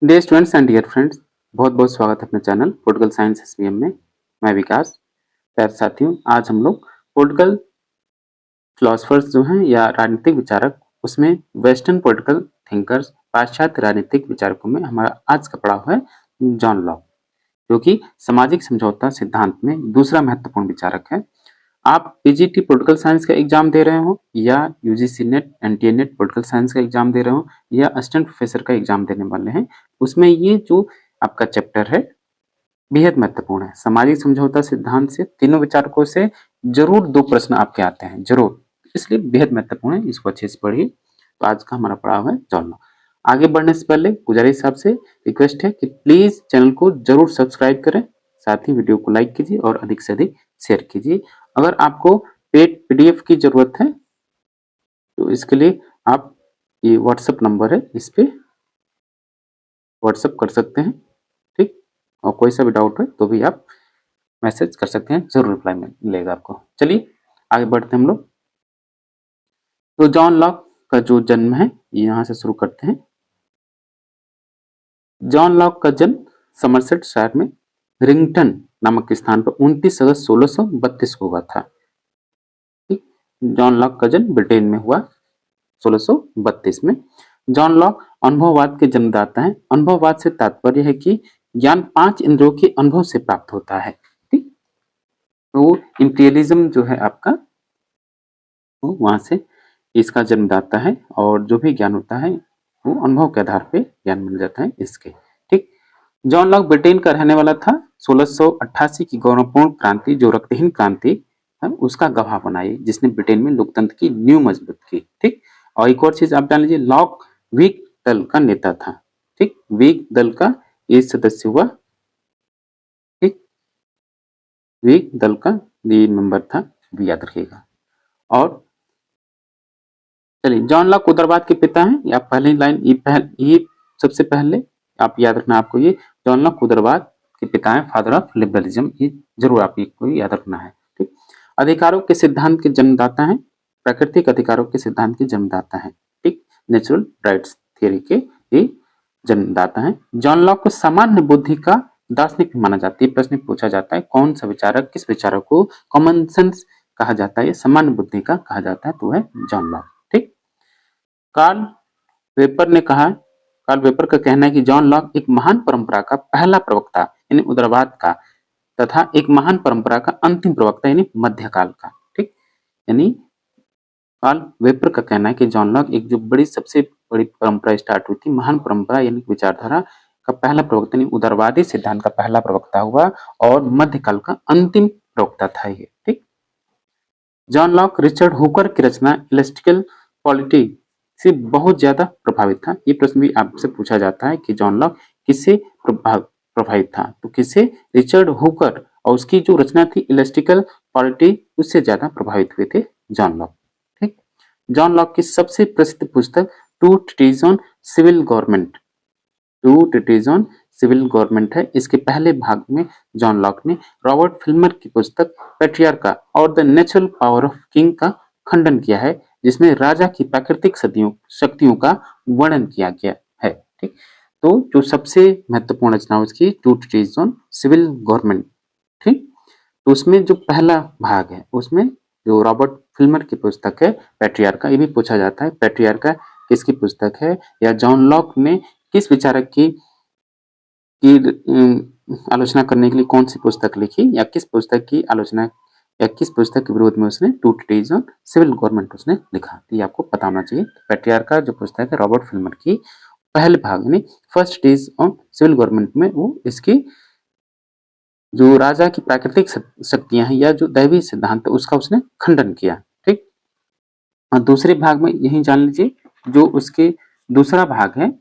Dear students and dear friends, बहुत बहुत स्वागत है अपने चैनल पॉलिटिकल साइंस एसपीएम में। मैं विकास। प्यारे साथियों, आज हम लोग पॉलिटिकल फिलोसफर्स जो हैं या राजनीतिक विचारक, उसमें वेस्टर्न पॉलिटिकल थिंकर्स, पाश्चात्य राजनीतिक विचारकों में हमारा आज का पड़ाव है जॉन लॉक, जो कि सामाजिक समझौता सिद्धांत में दूसरा महत्वपूर्ण विचारक है। आप पीजीटी पॉलिटिकल साइंस का एग्जाम दे रहे हो या UGC net NTA net political science का एग्जाम दे रहे हो या असिस्टेंट प्रोफेसर का एग्जाम देने वाले हैं, उसमें ये जो आपका चैप्टर है बेहद महत्वपूर्ण है। सामाजिक समझौता सिद्धांत से तीनों विचारकों से जरूर दो प्रश्न आपके आते हैं, जरूर, इसलिए बेहद महत्वपूर्ण है, इसको अच्छे से पढ़िए। तो आज का हमारा पड़ाव है जॉन लॉक। आगे बढ़ने से पहले गुजारिश आपसे रिक्वेस्ट है कि प्लीज चैनल को जरूर सब्सक्राइब करें, साथ ही वीडियो को लाइक कीजिए और अधिक से अधिक शेयर कीजिए। अगर आपको पेड पीडीएफ की जरूरत है तो इसके लिए आप ये व्हाट्सएप नंबर है, इस पे व्हाट्सएप कर सकते हैं, ठीक। और कोई सा भी डाउट है तो भी आप मैसेज कर सकते हैं, जरूर रिप्लाई मिलेगा आपको। चलिए आगे बढ़ते हैं हम लोग। तो जॉन लॉक का जो जन्म है यहाँ से शुरू करते हैं। जॉन लॉक का जन्म समरसेट शहर में रिंगटन नामक स्थान पर 29 अगस्त 1632 को हुआ था। ठीक, जॉन लॉक का जन्म ब्रिटेन में हुआ 1632 में। जॉन लॉक अनुभववाद के जन्मदाता हैं। अनुभववाद से तात्पर्य है कि ज्ञान 5 इंद्रियों के अनुभव से प्राप्त होता है। ठीक, तो इंटीरियलिज्म जो है आपका, वो वहां से इसका जन्मदाता है और जो भी ज्ञान होता है वो अनुभव के आधार पे ज्ञान मिल जाता है इसके। ठीक, जॉन लॉक ब्रिटेन का रहने वाला था। 1688 की गौरवपूर्ण क्रांति जो रक्तहीन क्रांति है उसका गवाह बनाई, जिसने ब्रिटेन में लोकतंत्र की नींव मजबूत की। ठीक, और एक और चीज आप जान लीजिए, लॉक व्हिग दल का नेता था। ठीक, व्हिग दल का ये सदस्य हुआ। ठीक, व्हिग दल का ये मेंबर था, भी याद रखिएगा। और चलिए, जॉन लॉक उदारवाद के पिता हैं, या पहली लाइन ये सबसे पहले आप याद रखना, आपको ये जॉन लॉक उदारवाद के पिता हैं, फादर ऑफ लिबरलिज्म, ये जरूर आपको याद रखना है। ठीक, अधिकारों के सिद्धांत के जन्मदाता हैं, प्राकृतिक अधिकारों के सिद्धांत के जन्मदाता हैं। ठीक, नेचुरल राइट्स थियरी के ये जन्मदाता हैं। जॉन लॉक को सामान्य बुद्धि का दार्शनिक माना जाता है। प्रश्न पूछा जाता है कौन सा विचारक, किस विचारक को कॉमन सेंस कहा जाता है, सामान्य बुद्धि का कहा जाता है, तो है जॉन लॉक। ठीक, कार्ल वेपर ने कहा, कार्ल वेपर का कहना है कि जॉन लॉक एक महान परंपरा का पहला प्रवक्ता यानी उदारवाद का, तथा एक महान परंपरा का अंतिम प्रवक्ता यानी मध्यकाल का। ठीक, यानी कार्ल वेपर का कहना है कि जॉन लॉक एक जो सबसे बड़ी परंपरा स्टार्ट हुई थी, महान परंपरा यानी विचारधारा का पहला प्रवक्ता यानी उदारवादी सिद्धांत का पहला प्रवक्ता हुआ और मध्यकाल का अंतिम प्रवक्ता था ये। ठीक, जॉन लॉक रिचर्ड हुकर की रचना इलेस्टिकल पॉलिटी से बहुत ज्यादा प्रभावित था। ये प्रश्न भी आपसे पूछा जाता है कि जॉन लॉक किससे प्रभावित था, तो किससे? रिचर्ड हुकर, और उसकी जो रचना थी इलेस्टिकल पॉलिटी, उससे ज्यादा प्रभावित हुए थे जॉन लॉक। ठीक, जॉन लॉक की सबसे प्रसिद्ध पुस्तक two treaties on civil government, two treaties on civil government है। इसके पहले भाग में जॉन लॉक ने रॉबर्ट फिल्मर की पुस्तक पैट्रियार्का और the natural power of king का खंडन किया है, जिसमें राजा की प्राकृतिक शक्तियों का वर्णन किया गया है। ठीक, तो जो सबसे महत्वपूर्ण रचना उसकी two treaties on civil government. ठीक, तो उसमें जो पहला भाग है उसमें जो रॉबर्ट फिल्मर की पुस्तक है पैट्रियार्का, ये भी पूछा जाता है पैट्रियार्का किसकी पुस्तक है, या जॉन लॉक ने किस विचारक की आलोचना करने के लिए कौन सी पुस्तक लिखी, या किस पुस्तक की आलोचना या किस पुस्तक के विरोध में उसने two treaties on civil government उसने लिखा, ये आपको पता होना चाहिए। पैट्रियार्का जो पुस्तक है रॉबर्ट फिल्मर की, पहले भाग यानी first treatises on civil government में वो इसकी जो राजा की प्राकृतिक शक्तियां हैं या जो दैवी सिद्धांत है उसका उसने खंडन किया। ठीक, और दूसरे भाग में यही जान लीजिए, जो उसके दूसरा भाग है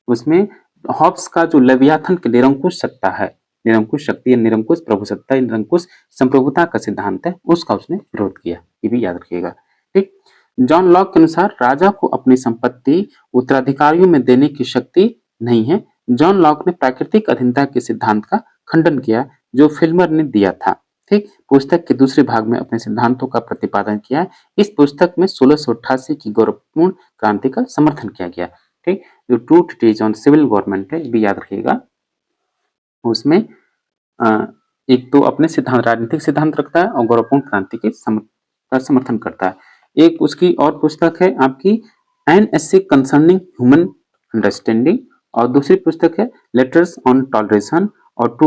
उसमें हॉब्स का जो लेवियाथन की निरंकुश सत्ता है, निरंकुश शक्ति या निरंकुश प्रभुसत्ता, निरंकुश संप्रभुता का सिद्धांत है, उसका उसने विरोध किया, ये भी याद रखिएगा। ठीक, जॉन लॉक के अनुसार राजा को अपनी संपत्ति उत्तराधिकारियों में देने की शक्ति नहीं है। जॉन लॉक ने प्राकृतिक अधीनता के सिद्धांत का खंडन किया जो फिल्मर ने दिया था। ठीक, पुस्तक के दूसरे भाग में अपने सिद्धांतों का प्रतिपादन किया। इस पुस्तक में 1688 की गौरवपूर्ण क्रांति का समर्थन किया गया। ठीक, जो true treatises on civil government है भी याद रखिएगा। उसमें एक तो अपने सिद्धांत, राजनीतिक सिद्धांत रखता है और गौरवपूर्ण क्रांति के का समर्थन करता है। एक उसकी और पुस्तक है आपकी an essay concerning human understanding, और दूसरी पुस्तक है लेटर्स ऑन टॉलरेशन, और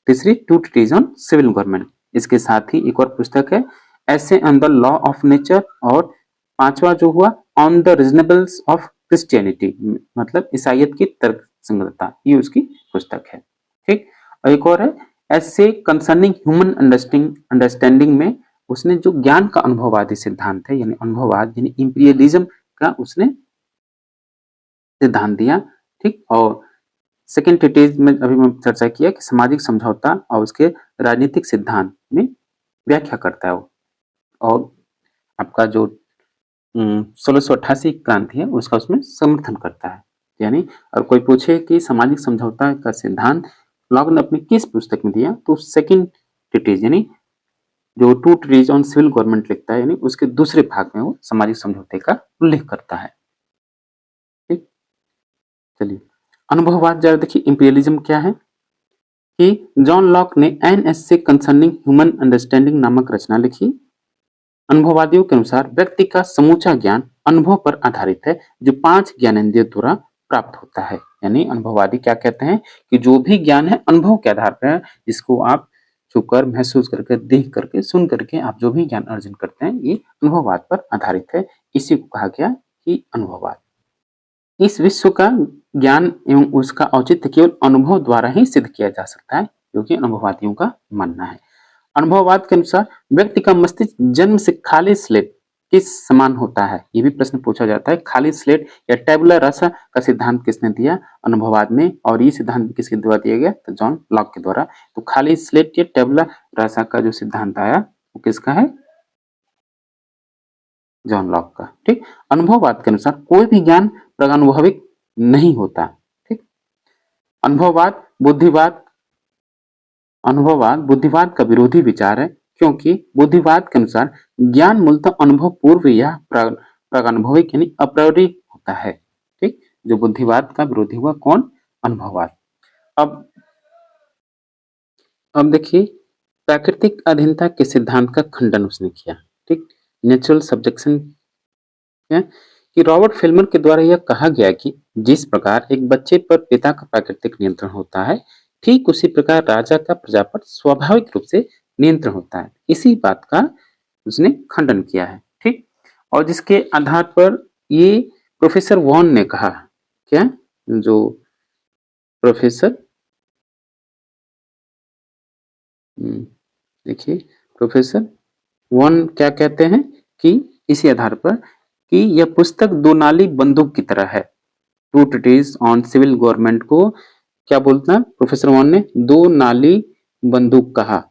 तीसरी two treaties on civil government. इसके साथ ही एक और पुस्तक है essay on the law of nature, और पांचवा जो हुआ on the reasonableness of Christianity, मतलब ईसाइयत की तर्क संगतता, ये उसकी पुस्तक है। ठीक, और एक और है ऐसे कंसर्निंग ह्यूमन अंडरस्टैंडिंग में उसने जो ज्ञान का अनुभववादी सिद्धांत है, यानी अनुभववाद यानी इंपीरियलिज्म का उसने सिद्धांत दिया। ठीक, और सेकेंड ट्रीटीज में अभी मैं चर्चा किया कि सामाजिक समझौता और उसके राजनीतिक सिद्धांत में व्याख्या करता है वो, और आपका जो 1688 क्रांति है उसका उसमें समर्थन करता है। यानी और कोई पूछे कि सामाजिक समझौता का सिद्धांत लॉक ने अपनी किस पुस्तक में दिया, तो सेकेंड ट्रीटीज यानी जो two treaties on civil government लिखता है, यानी उसके दूसरे भाग में वो सामाजिक समझौते का उल्लेख करता है। ठीक, चलिए अनुभववाद जरा देखिए इंपीरियलिज्म क्या है कि जॉन लॉक ने एन एस से कंसर्निंग ह्यूमन अंडरस्टैंडिंग नामक रचना लिखी। अनुभववादियों के अनुसार व्यक्ति का समूचा ज्ञान अनुभव पर आधारित है जो 5 ज्ञानेंद्रियों द्वारा प्राप्त होता है। यानी अनुभववादी क्या कहते हैं कि जो भी ज्ञान है अनुभव के आधार पर है, जिसको आप छूकर, महसूस करके, देख करके, सुन करके आप जो भी ज्ञान अर्जन करते हैं ये अनुभववाद पर आधारित है। इसी को कहा गया कि अनुभववाद। इस विश्व का ज्ञान एवं उसका औचित्य केवल अनुभव द्वारा ही सिद्ध किया जा सकता है, क्योंकि अनुभववादियों का मानना है। अनुभववाद के अनुसार व्यक्ति का मस्तिष्क जन्म से खाली स्लेट किस समान होता है, ये भी प्रश्न पूछा जाता है। खाली स्लेट या टेबुला रासा का सिद्धांत किसने दिया? अनुभववाद में। और ये सिद्धांत किसके द्वारा दिया गया? तो जॉन लॉक के द्वारा। तो खाली स्लेट या टेबुला रासा का जो सिद्धांत आया वो किसका है? जॉन लॉक का। ठीक, अनुभववाद के अनुसार कोई भी ज्ञान प्रागनुभविक नहीं होता। ठीक, अनुभववाद बुद्धिवाद का विरोधी विचार है, क्योंकि बुद्धिवाद के अनुसार ज्ञान मूलतः अनुभव पूर्व या प्रागनुभविक यानी अप्रायोरिक होता है। ठीक, जो बुद्धिवाद का विरोधी हुआ कौन? अनुभववाद। अब देखिए प्राकृतिक अधीनता के सिद्धांत का खंडन उसने किया। ठीक, नेचुरल सब्जेक्शन है कि रॉबर्ट फिल्मर के द्वारा यह कहा गया कि जिस प्रकार एक बच्चे पर पिता का प्राकृतिक नियंत्रण होता है, ठीक उसी प्रकार राजा का प्रजा पर स्वाभाविक रूप से नियंत्रण होता है। इसी बात का उसने खंडन किया है। ठीक, और जिसके आधार पर ये प्रोफेसर वॉन ने कहा, क्या जो प्रोफेसर देखिए प्रोफेसर वॉन क्या कहते हैं कि इसी आधार पर कि यह पुस्तक दो नाली बंदूक की तरह है। Two treaties on civil government को क्या बोलता है प्रोफेसर वॉन ने? दो नाली बंदूक कहा।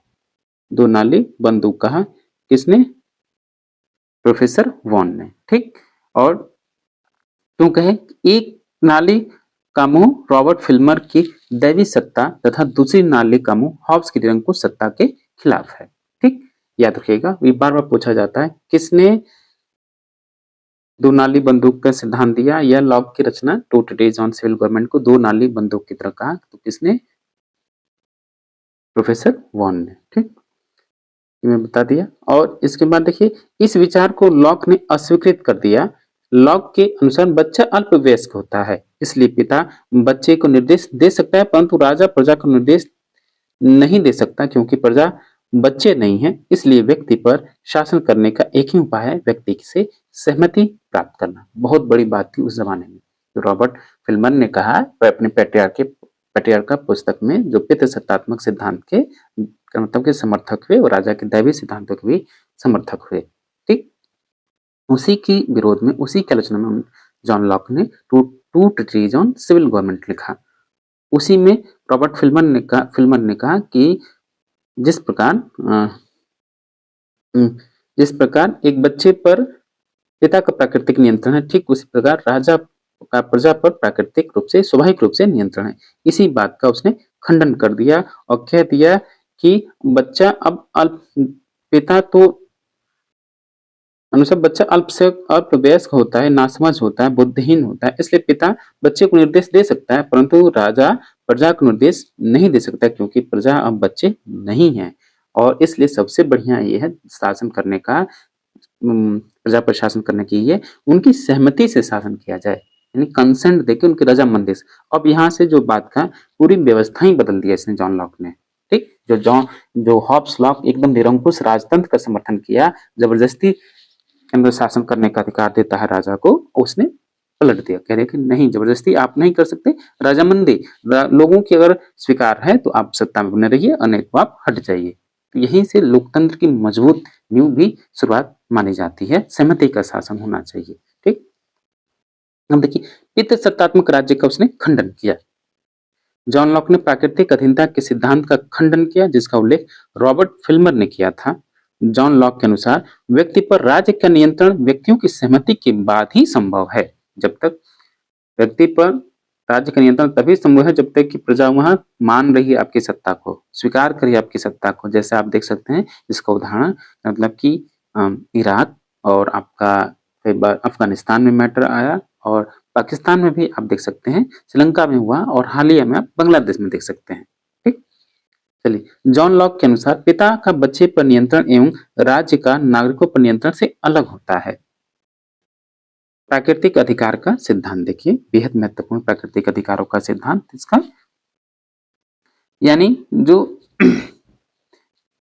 दो नाली बंदूक कहा किसने? प्रोफेसर वॉन ने। ठीक, और क्यों कहे? एक नाली का मुंह रॉबर्ट फिल्मर की दैवी सत्ता तथा दूसरी नाली का मुंह हॉब्स की निरंकुश सत्ता के खिलाफ है। ठीक, याद रखिएगा, ये बार बार पूछा जाता है किसने दो नाली बंदूक का सिद्धांत दिया या लॉक की रचना two treaties on civil government को दो नाली बंदूक की तरह कहा, तो किसने? प्रोफेसर वॉन ने। ठीक, मैं बता दिया। और इसके बाद देखिए इस विचार को लॉक ने अस्वीकृत कर दिया। लॉक के अनुसार बच्चा अल्पवयस्क होता है, इसलिए पिता बच्चे को निर्देश दे सकता है, परंतु राजा प्रजा को निर्देश नहीं दे सकता, क्योंकि प्रजा बच्चे नहीं है। इसलिए व्यक्ति पर शासन करने का एक ही उपाय है व्यक्ति से सहमति प्राप्त करना। बहुत बड़ी बात थी उस जमाने में। तो रॉबर्ट फिल्मर ने कहा अपने पेट्रियार्का पुस्तक में, जो पितृसत्तात्मक सिद्धांत के मतलब के समर्थक हुए और राजा के दैवी सिद्धांतों के भी समर्थक हुए। ठीक, उसी की विरोध में, उसी की आलोचना में जॉन लॉक ने two treaties on civil government लिखा। उसी में रॉबर्ट फिल्मर ने कहा कि जिस प्रकार एक बच्चे पर पिता का प्राकृतिक नियंत्रण है, ठीक उसी प्रकार राजा का प्रजा पर प्राकृतिक रूप से, स्वाभाविक रूप से नियंत्रण है। इसी बात का उसने खंडन कर दिया और कह दिया कि बच्चा अब पिता तो अनुसार बच्चा अल्पवयस्क होता है, नासमझ होता है, बुद्धिहीन होता है, इसलिए पिता बच्चे को निर्देश दे सकता है, परंतु राजा प्रजा को निर्देश नहीं दे सकता, क्योंकि प्रजा अब बच्चे नहीं है। और इसलिए सबसे बढ़िया ये है शासन करने का, प्रजा पर शासन करने की, ये उनकी सहमति से शासन किया जाए, यानी कंसेंट देके उनकी रजामंदी से। अब यहाँ से जो बात का पूरी व्यवस्था ही बदल दिया इसने, जॉन लॉक ने। ठीक, जो हॉब्स लॉक एकदम निरंकुश राजतंत्र का समर्थन किया, जबरदस्ती केंद्र शासन करने का अधिकार देता है राजा को, उसने पलट दिया, कह रहे कि नहीं, जबरदस्ती आप नहीं कर सकते, रजामंदी लोगों की अगर स्वीकार है तो आप सत्ता में बने रहिए, और नहीं तो आप हट जाइए। तो यहीं से लोकतंत्र की मजबूत नींव भी शुरुआत मानी जाती है, सहमति का शासन होना चाहिए। ठीक, अब देखिए पितृसत्तात्मक राज्य का उसने खंडन किया। जॉन लॉक ने प्राकृतिक अधीनता के सिद्धांत का खंडन किया, जिसका उल्लेख रॉबर्ट फिल्मर ने किया था। जॉन लॉक के अनुसार व्यक्ति पर राज्य का नियंत्रण व्यक्तियों की सहमति के बाद ही संभव है। जब तक व्यक्ति पर राज्य का नियंत्रण तभी संभव है जब तक कि प्रजा वहां मान रही है आपकी सत्ता को, स्वीकार करिए आपकी सत्ता को। जैसे आप देख सकते हैं इसका उदाहरण, मतलब कि इराक और आपका कई बार अफगानिस्तान में मैटर आया, और पाकिस्तान में भी आप देख सकते हैं, श्रीलंका में हुआ, और हालिया में आप बांग्लादेश में देख सकते हैं। ठीक, चलिए जॉन लॉक के अनुसार पिता का बच्चे पर नियंत्रण एवं राज्य का नागरिकों पर नियंत्रण से अलग होता है। प्राकृतिक अधिकार का सिद्धांत देखिए, बेहद महत्वपूर्ण प्राकृतिक अधिकारों का सिद्धांत इसका, यानी जो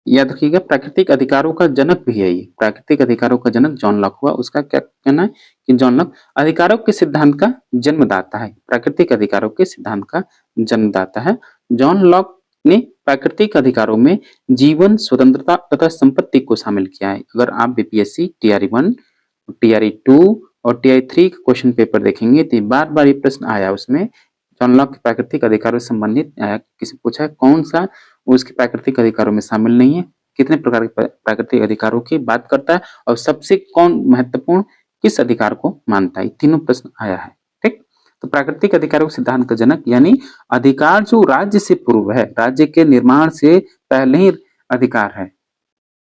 याद रखिएगा प्राकृतिक अधिकारों का जनक भी है ये, प्राकृतिक अधिकारों का जनक जॉन लॉक हुआ। उसका क्या कहना है कि जॉन लॉक अधिकारों के सिद्धांत का जन्मदाता है, प्राकृतिक अधिकारों के सिद्धांत का जन्मदाता है। जॉन लॉक ने प्राकृतिक अधिकारों में जीवन, स्वतंत्रता तथा संपत्ति को शामिल किया है। अगर आप बीपीएससी टीआरई 1, टीआरई 2 और टीआरई 3 क्वेश्चन पेपर देखेंगे तो बार बार ये प्रश्न आया उसमें, जॉन लॉक के प्राकृतिक अधिकारों से संबंधित किसी पूछा है कौन सा उसके प्राकृतिक अधिकारों में शामिल नहीं है, कितने प्रकार के प्राकृतिक अधिकारों की बात करता है, और सबसे कौन महत्वपूर्ण किस अधिकार को मानता है, तीनों प्रश्न आया है। ठीक, तो प्राकृतिक अधिकारों के सिद्धांत का जनक, यानी अधिकार जो राज्य से पूर्व है, राज्य के निर्माण से पहले ही अधिकार है।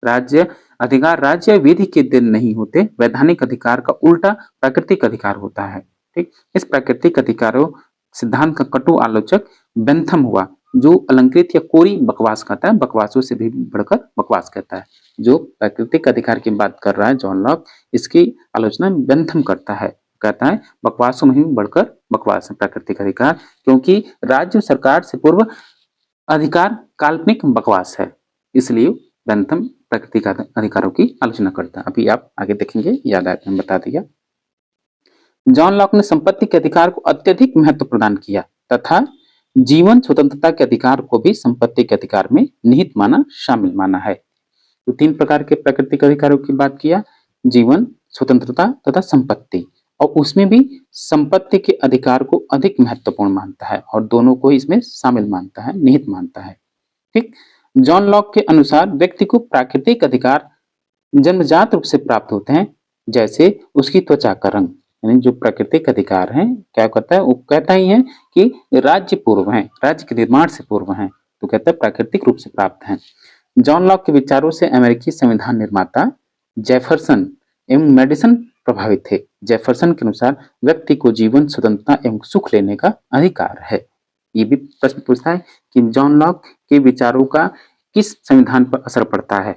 राज्य अधिकार राज्य विधि के दिन नहीं होते, वैधानिक अधिकार का उल्टा प्राकृतिक अधिकार होता है। ठीक, इस प्राकृतिक अधिकारों सिद्धांत का कटु आलोचक बेंथम हुआ, जो अलंकृत या कोरी बकवास कहता है, बकवासों से भी बढ़कर बकवास कहता है। जो प्राकृतिक अधिकार की बात कर रहा है जॉन लॉक, इसकी आलोचना बेंथम करता है, कहता है बकवासों में भी बढ़कर बकवास है प्राकृतिक अधिकार, क्योंकि राज्य सरकार से पूर्व अधिकार काल्पनिक बकवास है, इसलिए बेंथम प्राकृतिक अधिकारों की आलोचना करता है। अभी आप आगे देखेंगे, याद आया मैंने बता दिया। जॉन लॉक ने संपत्ति के अधिकार को अत्यधिक महत्व प्रदान किया तथा जीवन स्वतंत्रता के अधिकार को भी संपत्ति के अधिकार में निहित माना, शामिल माना है। तो 3 प्रकार के प्राकृतिक अधिकारों की बात किया, जीवन, स्वतंत्रता तथा संपत्ति, और उसमें भी संपत्ति के अधिकार को अधिक महत्वपूर्ण मानता है और दोनों को इसमें शामिल मानता है, निहित मानता है। ठीक, जॉन लॉक के अनुसार व्यक्ति को प्राकृतिक अधिकार जन्मजात रूप से प्राप्त होते हैं, जैसे उसकी त्वचा का रंग, यानी जो प्राकृतिक अधिकार हैं, क्या कहता है, वो कहता ही है कि राज्य पूर्व है, राज्य के निर्माण से पूर्व है, तो कहता है प्राकृतिक रूप से प्राप्त है। जॉन लॉक के विचारों से अमेरिकी संविधान निर्माता जेफरसन एवं मेडिसन प्रभावित थे। जेफरसन के अनुसार व्यक्ति को जीवन, स्वतंत्रता एवं सुख लेने का अधिकार है। ये भी प्रश्न पूछता है कि जॉन लॉक के विचारों का किस संविधान पर असर पड़ता है,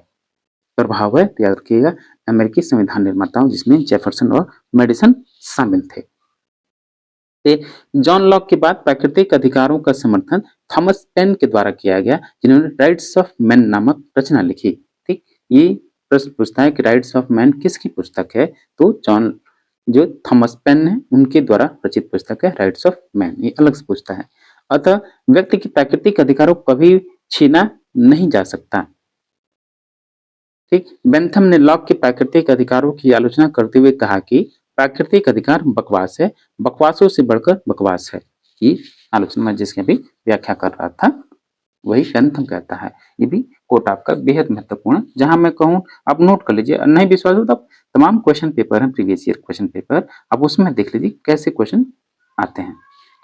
प्रभाव है, तो याद रखिएगा अमेरिकी संविधान निर्माताओं, जिसमें जेफरसन और मेडिसन शामिल थे। जॉन लॉक के बाद प्राकृतिक अधिकारों का समर्थन थॉमस पेन के द्वारा किया गया, जिन्होंने राइट्स ऑफ मैन नामक रचना लिखी। ठीक, ये प्रश्न पूछता है कि राइट्स ऑफ मैन किसकी पुस्तक है, तो जो थॉमस पेन है उनके द्वारा रचित पुस्तक है राइट्स ऑफ मैन, ये अलग से पूछता है। अतः व्यक्ति की प्राकृतिक अधिकारों को कभी छीना नहीं जा सकता। ठीक, बेंथम ने लॉक के प्राकृतिक अधिकारों की आलोचना करते हुए कहा कि प्राकृतिक अधिकार बकवास है, बकवासों से बढ़कर बकवास है। ये आलोचना में जिसकी अभी व्याख्या कर रहा था वही बेंथम कहता है। ये भी कोट आपका बेहद महत्वपूर्ण, जहां मैं कहूं आप नोट कर लीजिए, नहीं विश्वास हो तो तमाम क्वेश्चन पेपर है, प्रीवियस ईयर क्वेश्चन पेपर, आप उसमें देख लीजिए कैसे क्वेश्चन आते हैं।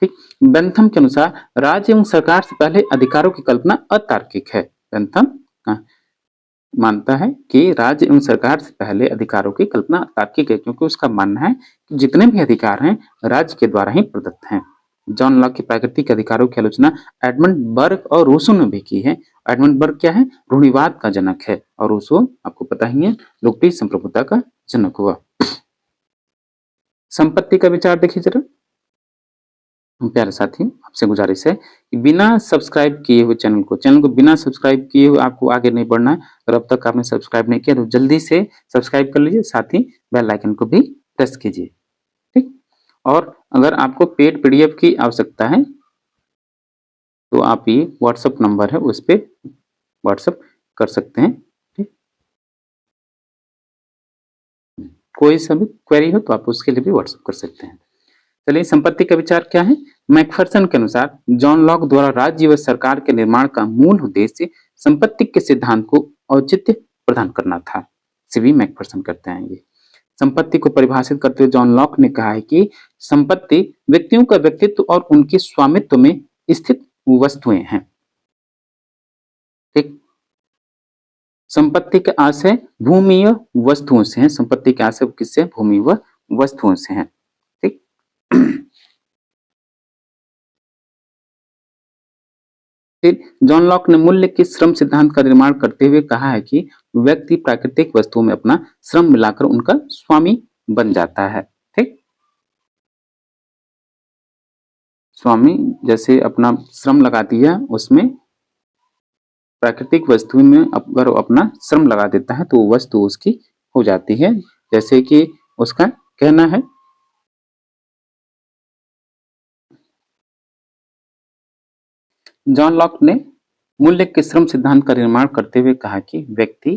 ठीक, बेंथम के अनुसार राज्य एवं सरकार से पहले अधिकारों की कल्पना अतार्किक है। बेंथम मानता है कि राज्य एवं सरकार से पहले अधिकारों की कल्पना तार्किक है, क्योंकि उसका मानना है कि जितने भी अधिकार हैं राज्य के द्वारा ही प्रदत्त हैं। जॉन लॉक की प्राकृतिक अधिकारों की आलोचना एडमंड बर्ग और रूसो ने भी की है। एडमंड बर्ग क्या है? रूढ़िवाद का जनक है, और रूसो आपको पता ही है लोकप्रिय संप्रभुता का जनक हुआ। संपत्ति का विचार देखिए जरा। प्यारे साथी, आपसे गुजारिश है कि बिना सब्सक्राइब किए हुए चैनल को बिना सब्सक्राइब किए हुए आपको आगे नहीं बढ़ना है। अगर अब तक आपने सब्सक्राइब नहीं किया तो जल्दी से सब्सक्राइब कर लीजिए, साथ ही बेल आइकन को भी प्रेस कीजिए, ठीक। और अगर आपको पेड पीडीएफ की आवश्यकता है तो आप ये व्हाट्सएप नंबर है उस पर व्हाट्सएप कर सकते हैं, ठीक। कोई सा भी क्वेरी हो तो आप उसके लिए भी व्हाट्सएप कर सकते हैं। चलिए, संपत्ति का विचार क्या है? मैकफरसन के अनुसार जॉन लॉक द्वारा राज्य व सरकार के निर्माण का मूल उद्देश्य संपत्ति के सिद्धांत को औचित्य प्रदान करना था। सीवी मैकफरसन करते हैं ये। संपत्ति को परिभाषित करते हुए जॉन लॉक ने कहा है कि संपत्ति व्यक्तियों का व्यक्तित्व और उनके स्वामित्व में स्थित वस्तुएं हैं, ठीक। संपत्ति का आशय भूमि व वस्तुओं से है। संपत्ति का आशय किससे? भूमि व वस्तुओं से है, ठीक। फिर जॉन लॉक ने मूल्य के श्रम सिद्धांत का निर्माण करते हुए कहा है कि व्यक्ति प्राकृतिक वस्तुओं में अपना श्रम मिलाकर उनका स्वामी बन जाता है, ठीक। स्वामी जैसे अपना श्रम लगा दिया, उसमें प्राकृतिक वस्तु में अगर वो अपना श्रम लगा देता है तो वो वस्तु उसकी हो जाती है, जैसे कि उसका कहना है। जॉन लॉक ने मूल्य के श्रम सिद्धांत का निर्माण करते हुए कहा कि व्यक्ति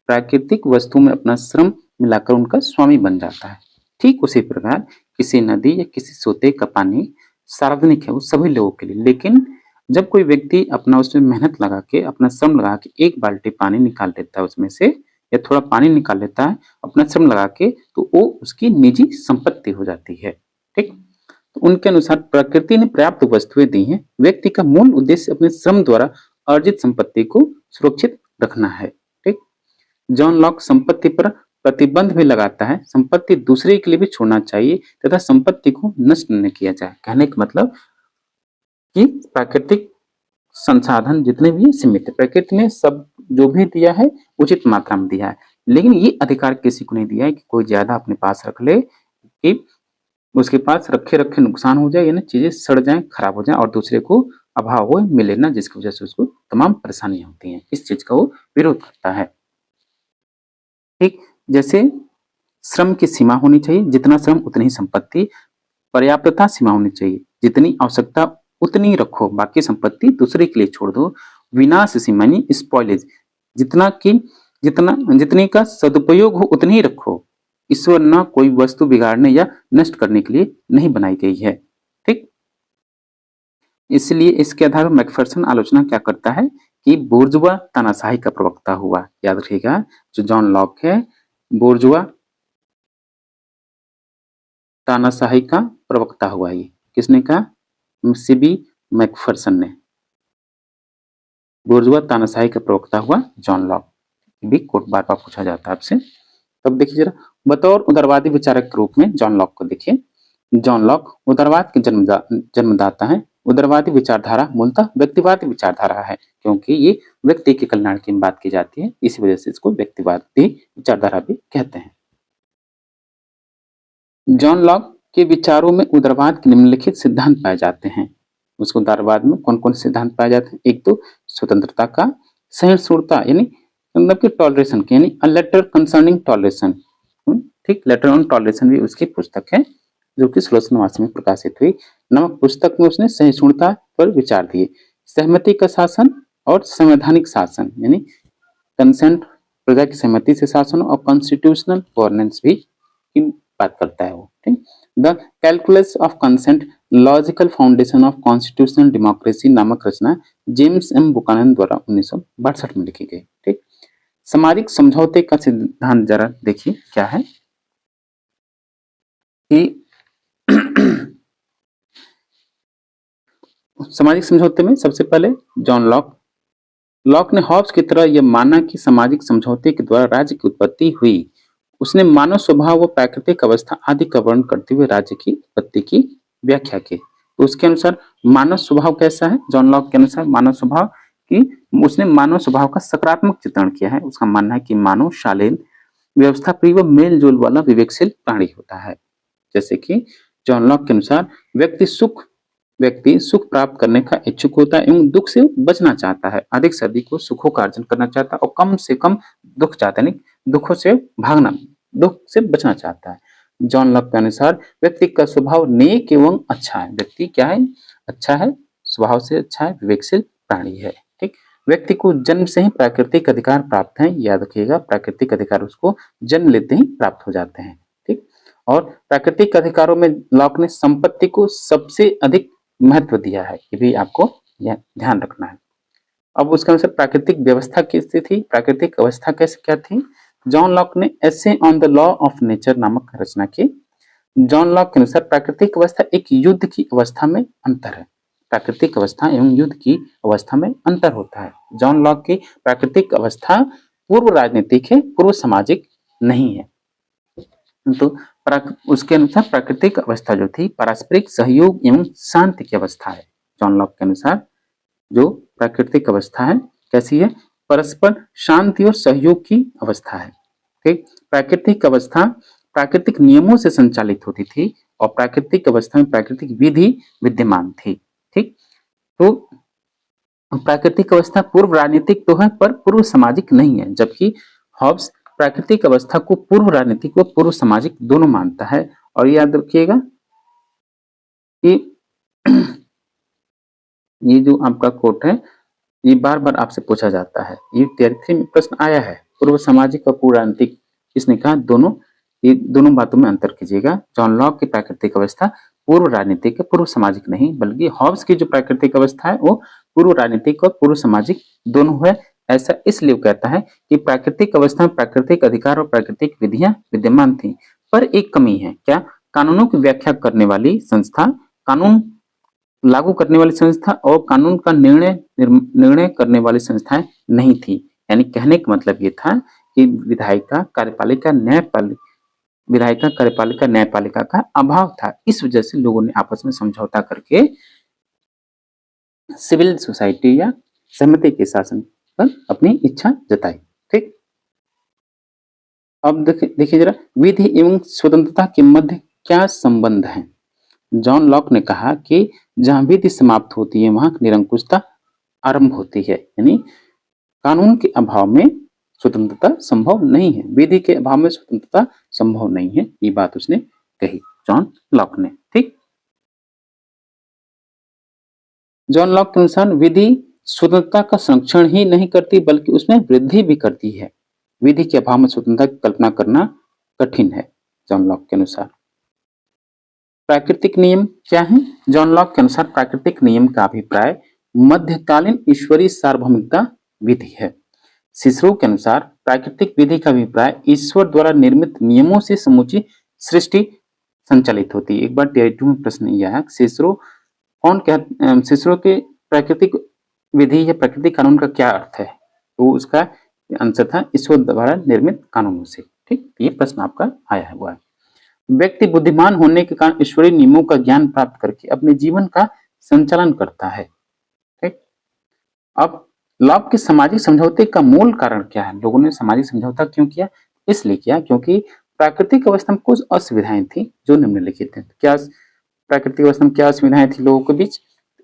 प्राकृतिक वस्तु में अपना श्रम मिलाकर उनका स्वामी बन जाता है। ठीक उसी प्रकार किसी नदी या किसी सोते का पानी सार्वजनिक है, वो सभी लोगों के लिए, लेकिन जब कोई व्यक्ति अपना उसमें मेहनत लगा के अपना श्रम लगा के एक बाल्टी पानी निकाल लेता है उसमें से, या थोड़ा पानी निकाल लेता है अपना श्रम लगा के, तो वो उसकी निजी संपत्ति हो जाती है, ठीक। तो उनके अनुसार प्रकृति ने पर्याप्त वस्तुएं दी हैं, व्यक्ति का मूल उद्देश्य अपने श्रम द्वारा अर्जित संपत्ति को सुरक्षित रखना है, ठीक। जॉन लॉक संपत्ति पर प्रतिबंध भी लगाता है। संपत्ति दूसरे के लिए भी छोड़ना चाहिए तथा संपत्ति को नष्ट नहीं किया जाए। कहने का मतलब कि प्राकृतिक संसाधन जितने भी सीमित है, प्रकृति ने सब जो भी दिया है उचित मात्रा में दिया है, लेकिन ये अधिकार किसी को नहीं दिया है कि कोई ज्यादा अपने पास रख ले कि उसके पास रखे रखे नुकसान हो जाए, या ना चीजें सड़ जाएं, खराब हो जाएं और दूसरे को अभाव हो मिले ना, जिसकी वजह से उसको तमाम परेशानियां होती हैं। इस चीज का वो विरोध करता है, ठीक। जैसे श्रम की सीमा होनी चाहिए, जितना श्रम उतनी ही संपत्ति। पर्याप्तता सीमा होनी चाहिए, जितनी आवश्यकता उतनी रखो, बाकी संपत्ति दूसरे के लिए छोड़ दो। विनाश सीमा यानी स्पॉइलेज, जितना की जितना जितने का सदुपयोग हो उतनी ही रखो। ईश्वर न कोई वस्तु बिगाड़ने या नष्ट करने के लिए नहीं बनाई गई है, ठीक। इसलिए इसके आधार पर मैकफरसन आलोचना क्या करता है कि बोर्जुआ तानाशाही का प्रवक्ता हुआ। याद रखिएगा, जो जॉन लॉक है बोर्जुआ तानाशाही का प्रवक्ता हुआ। ये किसने कहा? सीबी मैकफरसन ने। बोर्जुआ तानाशाही का प्रवक्ता हुआ जॉन लॉक। भी कोट बार बार पूछा जाता है आपसे। तब देखिए जरा, बतौर उदारवादी विचारक के रूप में जॉन लॉक को देखिए। जॉन लॉक उदारवाद के जन्मदाता है। उदारवादी विचारधारा मूलतः व्यक्तिवादी विचारधारा है, क्योंकि ये व्यक्ति के कल्याण की बात की जाती है, इसी वजह से इसको व्यक्तिवादी विचारधारा भी कहते हैं। जॉन लॉक के विचारों में उदारवाद के निम्नलिखित सिद्धांत पाए जाते हैं। उसको उदारवाद में कौन कौन से सिद्धांत पाए जाते हैं? एक तो स्वतंत्रता का, सहिष्णुता यानी मतलब कि टॉलरेशन की, यानी अ लेटर कंसर्निंग टॉलरेशन, ठीक। लेटर ऑन टॉलरेशन भी उसकी पुस्तक है जो कि 1689 में प्रकाशित हुई। नामक पुस्तक में उसने सहिष्णुता पर विचार दिए। सहमति का शासन और संवैधानिक शासन यानी कंसेंट, प्रजा की सहमति से शासन, और कॉन्स्टिट्यूशनल गवर्नेंस भी की बात करता है वो, ठीक। The calculus of consent, logical foundation of constitutional democracy नामक रचना जेम्स एम बुकानन द्वारा 1962 में लिखी गई, ठीक। सामाजिक समझौते का सिद्धांत जरा देखिए क्या है कि सामाजिक समझौते में सबसे पहले जॉन लॉक लॉक ने हॉब्स की तरह यह माना कि सामाजिक समझौते के द्वारा राज्य की उत्पत्ति हुई। उसने मानव स्वभाव व प्राकृतिक अवस्था आदि का वर्णन करते हुए राज्य की उत्पत्ति की व्याख्या की। तो उसके अनुसार मानव स्वभाव कैसा है? जॉन लॉक के अनुसार मानव स्वभाव की उसने मानव स्वभाव का सकारात्मक चित्रण किया है। उसका मानना है कि मानव शालीन, व्यवस्था प्रिय व मेल जोल वाला विवेकशील प्राणी होता है। जैसे कि जॉन लॉक के अनुसार व्यक्ति सुख प्राप्त करने का इच्छुक होता है एवं दुख से बचना चाहता है। अधिक से अधिक वो सुखों का अर्जन करना चाहता है और कम से कम दुख चाहता है, दुखों से भागना, दुख से बचना चाहता है। जॉन लॉक के अनुसार व्यक्ति का स्वभाव नेक एवं अच्छा है। व्यक्ति क्या है? अच्छा है, स्वभाव से अच्छा है, विवेकशील प्राणी है। ठीक, व्यक्ति को जन्म से ही प्राकृतिक अधिकार प्राप्त है। याद रखिएगा, प्राकृतिक अधिकार उसको जन्म लेते ही प्राप्त हो जाते हैं। ठीक, और प्राकृतिक अधिकारों में लॉक ने संपत्ति को सबसे अधिक महत्व दिया है। ये भी आपको ध्यान रखना है। अब उसके अनुसार प्राकृतिक व्यवस्था कैसी थी? प्राकृतिक अवस्था कैसे क्या थी? जॉन लॉक ने essay on the law of nature नामक रचना की। जॉन लॉक के अनुसार प्राकृतिक अवस्था एक युद्ध की अवस्था में अंतर है। प्राकृतिक अवस्था एवं युद्ध की अवस्था में अंतर होता है। जॉन लॉक की प्राकृतिक अवस्था पूर्व राजनीतिक है, पूर्व सामाजिक नहीं है। तो उसके अनुसार प्राकृतिक अवस्था जो थी पारस्परिक सहयोग एवं शांति की अवस्था है। जॉन लॉक के अनुसार जो प्राकृतिक अवस्था है कैसी है? परस्पर शांति और सहयोग की अवस्था है। ठीक, प्राकृतिक अवस्था प्राकृतिक नियमों से संचालित होती थी और प्राकृतिक अवस्था में प्राकृतिक विधि विद्यमान थी। ठीक, तो प्राकृतिक अवस्था पूर्व राजनीतिक तो है पर पूर्व सामाजिक नहीं है, जबकि हॉब्स प्राकृतिक अवस्था को पूर्व राजनीतिक व पूर्व सामाजिक दोनों मानता है। और याद रखिएगा कि ये जो आपका कोट है ये बार बार आपसे पूछा जाता है, ये टियर 3 में प्रश्न आया है। पूर्व सामाजिक और पूर्व राजनीतिक, इसने कहा दोनों, ये दोनों बातों में अंतर कीजिएगा। जॉन लॉक की प्राकृतिक अवस्था पूर्व राजनीतिक है, पूर्व सामाजिक नहीं, बल्कि हॉब्स की जो प्राकृतिक अवस्था है वो पूर्व राजनीतिक और पूर्व सामाजिक दोनों है। ऐसा इसलिए कहता है कि प्राकृतिक अवस्था में प्राकृतिक अधिकार और प्राकृतिक विधियां विद्यमान थी, पर एक कमी है। क्या? कानूनों की व्याख्या करने वाली संस्था, कानून लागू करने वाली संस्था और कानून का निर्णय करने वाली संस्थाएं नहीं थी। यानी कहने का मतलब ये था कि विधायिका, कार्यपालिका, न्यायपालिका का अभाव था। इस वजह से लोगों ने आपस में समझौता करके सिविल सोसाइटी या सहमति के शासन पर अपनी इच्छा जताई। ठीक, अब देखिए जरा, विधि एवं स्वतंत्रता के मध्य क्या संबंध है? जॉन लॉक ने कहा कि जहां विधि समाप्त होती है वहां निरंकुशता आरंभ होती है। यानी कानून के अभाव में स्वतंत्रता संभव नहीं है, विधि के अभाव में स्वतंत्रता संभव नहीं है। ये बात उसने कही, जॉन लॉक ने। ठीक, जॉन लॉक के अनुसार विधि स्वतंत्रता का संरक्षण ही नहीं करती बल्कि उसमें वृद्धि भी करती है। विधि के अभाव में स्वतंत्रता की कल्पना करना कठिन है। जॉन लॉक के अनुसार प्राकृतिक नियम क्या है? जॉन लॉक के अनुसार प्राकृतिक नियम का अभिप्राय मध्यकालीन ईश्वरीय सार्वभौमिकता विधि है। सिसरो के अनुसार प्राकृतिक विधि का अभिप्राय ईश्वर द्वारा निर्मित नियमों से समूची सृष्टि संचालित होती है। एक बार टियर 2 में प्रश्न यह है, सिसरो के प्राकृतिक विधि या प्राकृतिक कानून का क्या अर्थ है? तो उसका आंसर था ईश्वर द्वारा निर्मित कानूनों से। ठीक, ये प्रश्न आपका आया हुआ है। व्यक्ति बुद्धिमान होने के कारण ईश्वरीय नियमों का ज्ञान प्राप्त करके अपने जीवन का संचालन करता है। ठीक, अब लॉक के सामाजिक समझौते का मूल कारण क्या है? लोगों ने सामाजिक समझौता क्यों किया? इसलिए किया क्योंकि प्राकृतिक अवस्था में कुछ असुविधाएं थी जो निम्नलिखित हैं। क्या प्राकृतिक अवस्था में क्या असुविधाएं थी लोगों के बीच?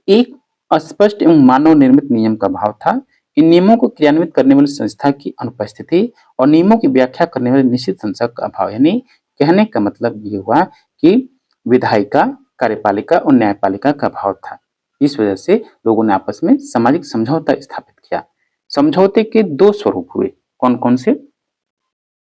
एक, अस्पष्ट एवं मानव निर्मित नियम का अभाव था। इन नियमों को क्रियान्वित करने वाली संस्था की अनुपस्थिति और नियमों की व्याख्या करने वाली निश्चित संस्था का अभाव। यानी कहने का मतलब ये हुआ कि विधायिका, कार्यपालिका और न्यायपालिका का अभाव था। इस वजह से लोगों ने आपस में सामाजिक समझौता स्थापित किया। समझौते के दो स्वरूप हुए, कौन कौन से?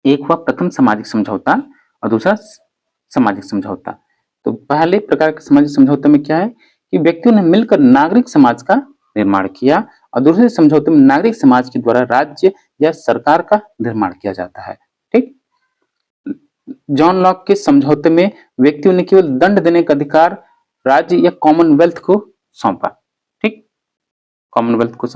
एक हुआ प्रथम सामाजिक समझौता और दूसरा सामाजिक समझौता। तो पहले प्रकार के सामाजिक समझौते में क्या है कि व्यक्तियों ने मिलकर नागरिक समाज का निर्माण किया और दूसरे समझौते में नागरिक समाज के द्वारा राज्य या सरकार का निर्माण किया जाता है। ठीक, जॉन लॉक के समझौते में व्यक्तियों ने केवल दंड देने का अधिकार राज्य या कॉमनवेल्थ को सौंपा। ठीक, कॉमनवेल्थ को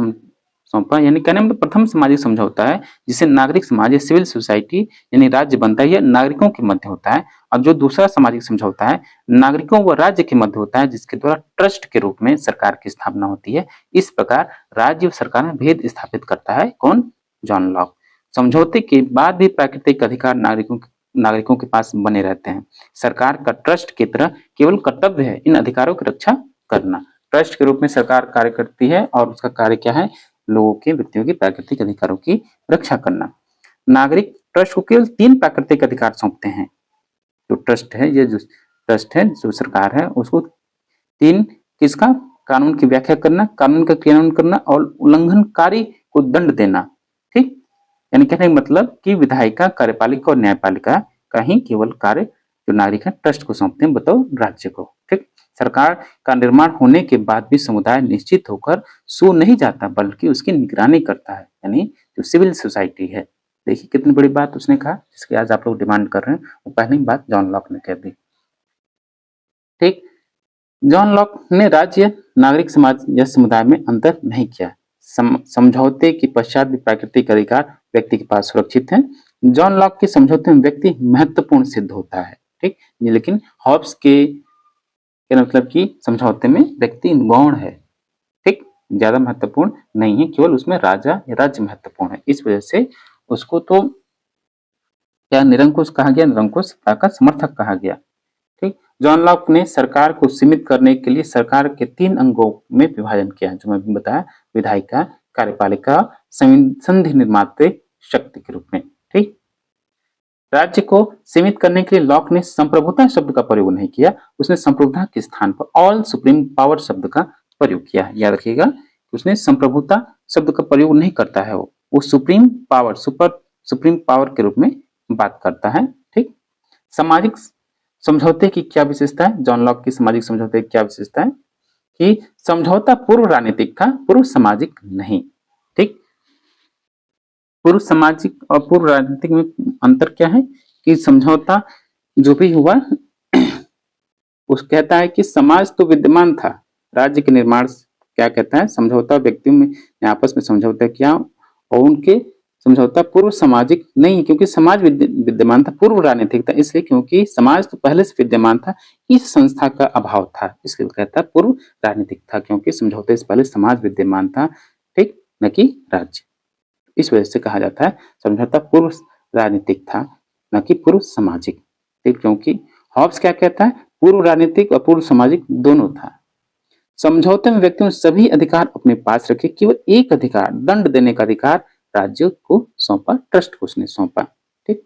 सौंपा। यानी कहने मतलब प्रथम सामाजिक समझौता है जिसे नागरिक समाज या सिविल सोसाइटी यानी राज्य बनता है, यह नागरिकों के मध्य होता है। और जो दूसरा सामाजिक समझौता है नागरिकों व राज्य के मध्य होता है, जिसके द्वारा ट्रस्ट के रूप में सरकार की स्थापना होती है। इस प्रकार राज्य और सरकार में भेद स्थापित करता है कौन? John Locke. समझौते के बाद भी प्राकृतिक अधिकार नागरिकों के पास बने रहते हैं। सरकार का ट्रस्ट की तरह केवल कर्तव्य है इन अधिकारों की रक्षा करना। ट्रस्ट के रूप में सरकार कार्य करती है और उसका कार्य क्या है? लोगों के, व्यक्तियों के प्राकृतिक अधिकारों की रक्षा करना। नागरिक ट्रस्ट को केवल 3 प्राकृतिक अधिकार सौंपते हैं। जो ट्रस्ट है, ये जो ट्रस्ट है, जो सरकार है, उसको 3 किसका? कानून की व्याख्या करना, कानून का क्रियान्वयन करना और उल्लंघनकारी को दंड देना। ठीक, यानी कहने का मतलब कि विधायिका, कार्यपालिका और न्यायपालिका का ही केवल कार्य जो नागरिक है ट्रस्ट को सौंपते हैं, बताओ राज्य को। ठीक, सरकार का निर्माण होने के बाद भी समुदाय निश्चित होकर सो नहीं जाता बल्कि उसकी निगरानी करता है, यानी जो सिविल सोसाइटी है। देखिए कितनी बड़ी बात उसने कहा, जिसकी आज आप लोग डिमांड कर रहे हैं, वो पहली बात जॉन लॉक ने कह दी। ठीक, जॉन लॉक ने राज्य, नागरिक समाज या समुदाय में अंतर नहीं किया। समझौते के पश्चात भी प्राकृतिक अधिकार व्यक्ति के पास सुरक्षित है। जॉन लॉक के समझौते में व्यक्ति महत्वपूर्ण सिद्ध होता है। ठीक, लेकिन हॉब्स के मतलब कि समझौते में व्यक्ति गौण है। ठीक, ज्यादा महत्वपूर्ण नहीं है, केवल उसमें राजा या राज्य महत्वपूर्ण है। इस वजह से उसको तो क्या निरंकुश कहा गया, निरंकुश सत्ता का समर्थक कहा गया। ठीक, जॉन लॉक ने सरकार को सीमित करने के लिए सरकार के 3 अंगों में विभाजन किया, जो मैं बताया, विधायिका, कार्यपालिका, संधि निर्माते शक्ति के रूप में। ठीक, राज्य को सीमित करने के लिए लॉक ने संप्रभुता शब्द का प्रयोग नहीं किया, उसने संप्रभुता के स्थान पर ऑल सुप्रीम पावर शब्द का प्रयोग किया। याद रखिएगा, उसने संप्रभुता शब्द का प्रयोग नहीं करता है, वो सुप्रीम पावर, सुप्रीम पावर के रूप में बात करता है। ठीक, सामाजिक समझौते की क्या विशेषता है? जॉन लॉक की सामाजिक समझौते की क्या विशेषता है? कि समझौता पूर्व राजनीतिक था, पूर्व सामाजिक नहीं। ठीक, पूर्व सामाजिक और पूर्व राजनीतिक में अंतर क्या है? कि समझौता जो भी हुआ उस कहता है कि समाज तो विद्यमान था, राज्य के निर्माण क्या कहता है? समझौता व्यक्तियों में आपस में समझौता किया और उनके समझौता पूर्व सामाजिक नहीं, क्योंकि समाज विद्यमान था, पूर्व राजनीतिक था, इसलिए क्योंकि समाज तो पहले से विद्यमान था, इस संस्था का अभाव था, इसलिए कहता है पूर्व राजनीतिक था, क्योंकि समझौते से पहले समाज विद्यमान था। ठीक, न कि राज्य। इस वजह से कहा जाता है समझौता पूर्व राजनीतिक था, न कि पूर्व सामाजिक। ठीक, क्योंकि हॉब्स क्या कहता है? पूर्व राजनीतिक और पूर्व सामाजिक दोनों था। समझौते में व्यक्तियों ने सभी अधिकार अपने पास रखे, केवल एक अधिकार, दंड देने का अधिकार राज्य को सौंपा, ट्रस्ट को उसने सौंपा। ठीक,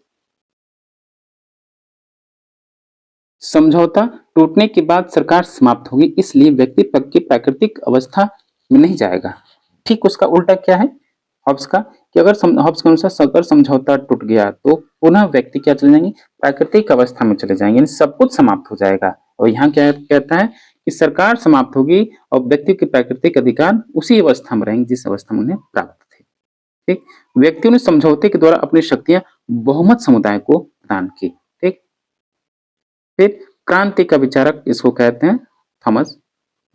समझौता टूटने के बाद सरकार समाप्त होगी, इसलिए व्यक्ति पद की प्राकृतिक अवस्था में नहीं जाएगा। ठीक, उसका उल्टा क्या है हॉब्स का? कि अगर हॉब्स के अनुसार अगर समझौता टूट गया तो पुनः व्यक्ति क्या चले जाएंगे? प्राकृतिक अवस्था में चले जाएंगे, यानी सब कुछ समाप्त हो जाएगा। और यहाँ क्या कहता है कि सरकार समाप्त होगी और व्यक्ति के प्राकृतिक अधिकार उसी अवस्था में रहेंगे जिस अवस्था में उन्हें प्राप्त थे। ठीक, व्यक्तियों ने समझौते के द्वारा अपनी शक्तियां बहुमत समुदाय को प्रदान की। ठीक, फिर क्रांति का विचारक इसको कहते हैं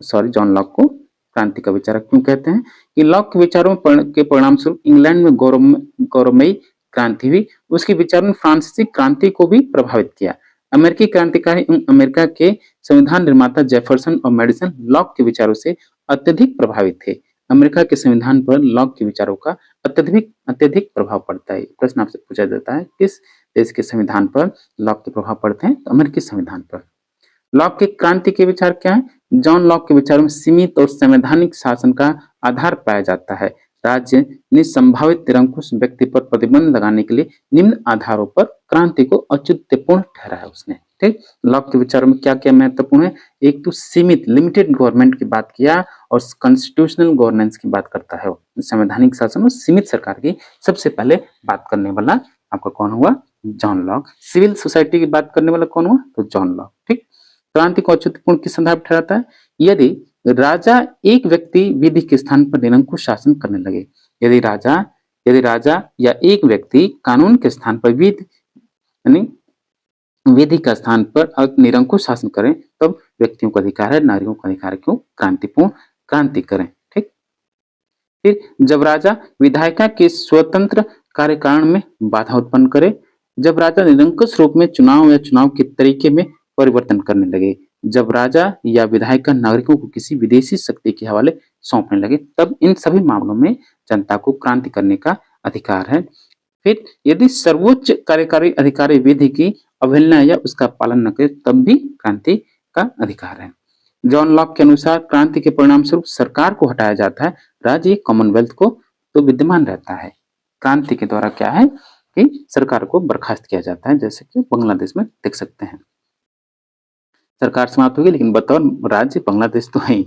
जॉन लॉक को क्रांति का विचारक क्यों कहते हैं? कि लॉक के विचारों के परिणाम स्वरूप इंग्लैंड में गौरवमयी क्रांति हुई। उसके विचारों ने फ्रांसीसी क्रांति को भी प्रभावित किया। अमेरिकी क्रांतिकारी एवं अमेरिका के संविधान निर्माता जेफरसन और मेडिसन लॉक के विचारों से अत्यधिक प्रभावित थे। अमेरिका के संविधान पर लॉक के विचारों का अत्यधिक प्रभाव पड़ता है। प्रश्न आपसे पूछा जाता है किस देश के संविधान पर लॉक के प्रभाव पड़ते हैं? तो अमेरिकी संविधान पर। लॉक के क्रांति के विचार क्या है? जॉन लॉक के विचारों में सीमित और संवैधानिक शासन का आधार पाया जाता है। राज्य ने संभावित निरंकुश व्यक्ति पर प्रतिबंध लगाने के लिए निम्न आधारों पर क्रांति को औचित्यपूर्ण ठहराया उसने। ठीक, लॉक के विचारों में क्या क्या महत्वपूर्ण है? एक तो सीमित, लिमिटेड गवर्नमेंट की बात किया और कॉन्स्टिट्यूशनल गवर्नेंस की बात करता है। संवैधानिक शासन और सीमित सरकार की सबसे पहले बात करने वाला आपका कौन हुआ? John Locke. सिविल सोसाइटी की बात करने वाला कौन हुआ? तो जॉन लॉक। ठीक, क्रांति को औचित्यपूर्ण किस संदर्भ ठहराता है? यदि राजा एक व्यक्ति विधि के स्थान पर निरंकुश शासन करने लगे। यदि राजा या एक व्यक्ति कानून के स्थान पर विधि का स्थान पर निरंकुश शासन करें, तब व्यक्तियों का अधिकार है, नागरिकों का अधिकार है क्यों? क्रांति करें। ठीक, फिर जब राजा विधायिका के स्वतंत्र कार्यकारण में बाधा उत्पन्न करे, जब राजा निरंकुश रूप में चुनाव या चुनाव के तरीके में परिवर्तन करने लगे, जब राजा या विधायिका नागरिकों को किसी विदेशी शक्ति के हवाले सौंपने लगे, तब इन सभी मामलों में जनता को क्रांति करने का अधिकार है। फिर यदि सर्वोच्च कार्यकारी अधिकारी विधि की अवहेलना या उसका पालन न करे, तब भी क्रांति का अधिकार है। जॉन लॉक के अनुसार क्रांति के परिणाम स्वरूप सरकार को हटाया जाता है, राज्य कॉमनवेल्थ को तो विद्यमान रहता है। क्रांति के द्वारा क्या है कि सरकार को बर्खास्त किया जाता है, जैसे कि बांग्लादेश में देख सकते हैं। सरकार समाप्त होगी लेकिन बतौर राज्य बांग्लादेश तो है ही।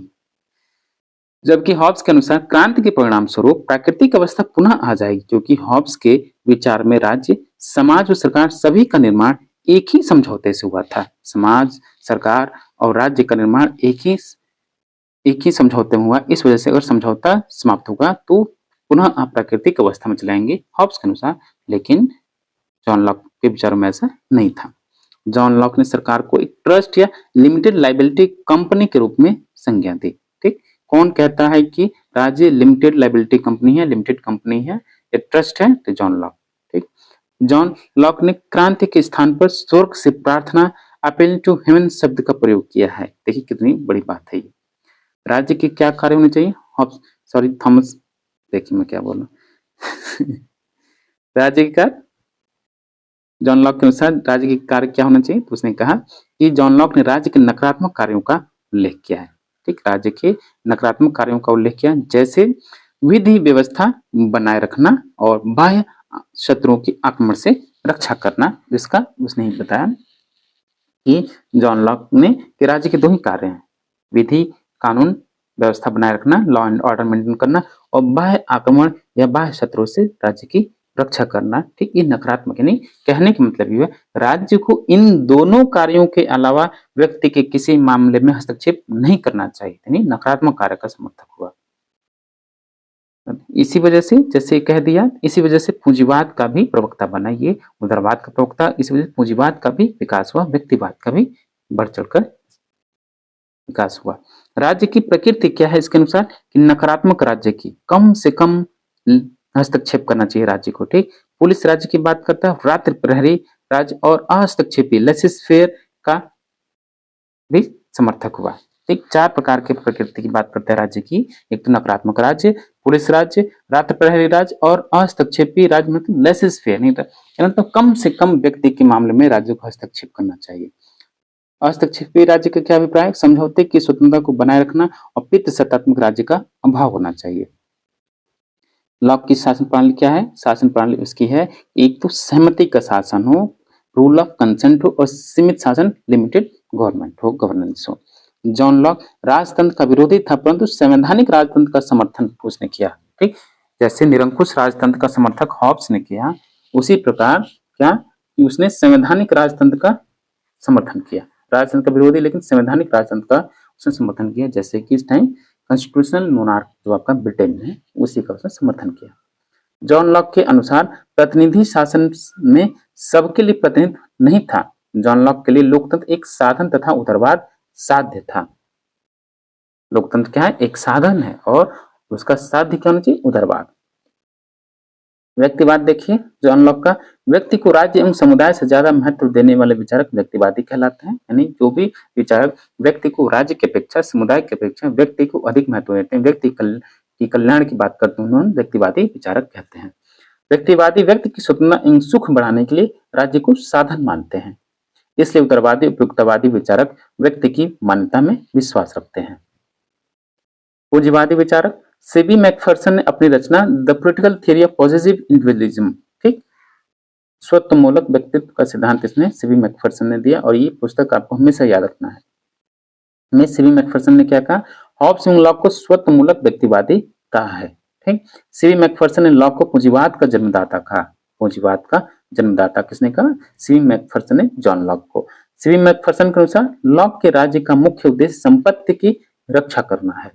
जबकि हॉब्स के अनुसार क्रांति के परिणाम स्वरूप प्राकृतिक अवस्था पुनः आ जाएगी, क्योंकि हॉब्स के विचार में राज्य, समाज और सरकार सभी का निर्माण एक ही समझौते से हुआ था। समाज, सरकार और राज्य का निर्माण एक ही समझौते में हुआ। इस वजह से अगर समझौता समाप्त होगा तो पुनः आप प्राकृतिक अवस्था में चले आएंगे हॉब्स के अनुसार, लेकिन जॉन लॉक के विचारों में ऐसा नहीं था। जॉन लॉक ने सरकार को एक ट्रस्ट या लिमिटेड लाइबिलिटी कंपनी के रूप में संज्ञा दी। ठीक, कौन कहता है कि राज्य लिमिटेड लाइबिलिटी कंपनी है, लिमिटेड कंपनी है, या ट्रस्ट है? तो जॉन लॉक। ठीक, जॉन लॉक ने क्रांति के स्थान पर स्वर्ग से प्रार्थना, अपील टू हेवन शब्द का प्रयोग किया है। देखिए कितनी बड़ी बात है ये। राज्य के क्या कार्य होने चाहिए? थॉमस, देखिए मैं क्या बोल रहा हूँ राज्य के कार्य, जॉन लॉक के अनुसार राज्य के कार्य क्या होना चाहिए? तो उसने कहा कि जॉन लॉक ने राज्य के नकारात्मक कार्यों का उल्लेख किया है। ठीक, राज्य के नकारात्मक कार्यों का उल्लेख किया, जैसे विधि व्यवस्था बनाए रखना और बाह्य शत्रुओं की आक्रमण से रक्षा करना, जिसका उसने ही बताया कि जॉन लॉक ने कि राज्य के दो ही कार्य हैं, विधि कानून व्यवस्था बनाए रखना, लॉ एंड ऑर्डर मेंटेन करना, और बाह्य आक्रमण या बाह्य शत्रुओं से राज्य की रक्षा करना। ठीक, ये नकारात्मक यानी कहने का मतलब ये है राज्य को इन दोनों कार्यों के अलावा व्यक्ति के किसी मामले में हस्तक्षेप नहीं करना चाहिए, यानी नकारात्मक कार्य का समर्थक हुआ। इसी वजह से जैसे कह दिया, इसी वजह से पूंजीवाद का भी प्रवक्ता बना, ये उदारवाद का प्रवक्ता, इसी वजह से पूंजीवाद का भी विकास हुआ, व्यक्तिवाद का भी बढ़ चढ़कर विकास हुआ। राज्य की प्रकृति क्या है इसके अनुसार कि नकारात्मक राज्य की कम से कम हस्तक्षेप करना चाहिए राज्य को। ठीक, पुलिस राज्य की बात करता है, रात्रि प्रहरी राज्य और अहस्तक्षेपी लेसिस फेयर का भी समर्थक हुआ। ठीक, चार प्रकार के प्रकृति की बात करते हैं राज्य की, एक तो नकारात्मक राज्य, पुलिस राज्य, रात्रि प्रहरी राज्य और अहस्तक्षेपी राज्य, मतलब लेसिस फेयर नहीं था, तो कम से कम व्यक्ति के मामले में राज्य को हस्तक्षेप करना चाहिए। हस्तक्षेपी राज्य का क्या अभिप्राय? समझौते की स्वतंत्रता को बनाए रखना और पितृसत्तात्मक राज्य का अभाव होना चाहिए। लॉक की शासन प्रणाली क्या है? शासन प्रणाली उसकी है, एक तो सहमति का शासन हो, रूल ऑफ कंसेंट हो, और सीमित शासन लिमिटेड गवर्नमेंट हो, गवर्नेंस हो। जॉन लॉक राजतंत्र का विरोधी था, परंतु संवैधानिक राजतंत्र का समर्थन उसने किया। ठीक, जैसे निरंकुश राजतंत्र का समर्थक हॉब्स ने किया, उसी प्रकार क्या कि उसने संवैधानिक राजतंत्र का समर्थन किया। राजतंत्र का विरोधी लेकिन संवैधानिक राजतंत्र का उसने समर्थन किया, जैसे कि इस टाइम कॉन्स्टिट्यूशनल मोनार्क जो आपका ब्रिटेन में, उसी का उसने समर्थन किया। जॉन लॉक के अनुसार प्रतिनिधि शासन में सबके लिए प्रतिनिधित्व नहीं था। जॉन लॉक के लिए लोकतंत्र एक साधन तथा उदारवाद साध्य था। लोकतंत्र क्या है? एक साधन है, और उसका साध्य क्या होना चाहिए? उदारवाद। व्यक्तिवाद देखिए जॉन लॉक का, व्यक्ति को राज्य एवं समुदाय से ज्यादा महत्व देने वाले विचारक व्यक्तिवादी कहलाते हैं। यानी जो भी विचारक व्यक्ति को राज्य की अपेक्षा, समुदाय की अपेक्षा व्यक्ति को अधिक महत्व देते हैं, व्यक्ति की कल्याण की बात करते हैं, उन्होंने व्यक्तिवादी विचारक कहते हैं। व्यक्तिवादी व्यक्ति की स्वतंत्रता एवं सुख बढ़ाने के लिए राज्य को साधन मानते हैं, इसलिए उत्तरवादी उपयुक्तवादी विचारक व्यक्ति की मान्यता में विश्वास रखते हैं। पूंजीवादी विचारक सीबी मैकफरसन ने अपनी रचना the political theory of positive individualism, ठीक, स्वत्वमूलक व्यक्तित्व का सिद्धांत इसने सीबी मैकफरसन ने दिया, और ये पुस्तक आपको हमेशा याद रखना है। में सीबी मैकफरसन ने क्या कहा? हॉब्स एवं लॉक को स्वत्वमूलक व्यक्तिवादी कहा है। ठीक, सीबी मैकफरसन ने लॉक को पूंजीवाद का जन्मदाता कहा। पूंजीवाद का जन्मदाता किसने कहा? सीबी मैकफरसन ने जॉन लॉक को। सीबी मैकफरसन के अनुसार लॉक के राज्य का मुख्य उद्देश्य संपत्ति की रक्षा करना है।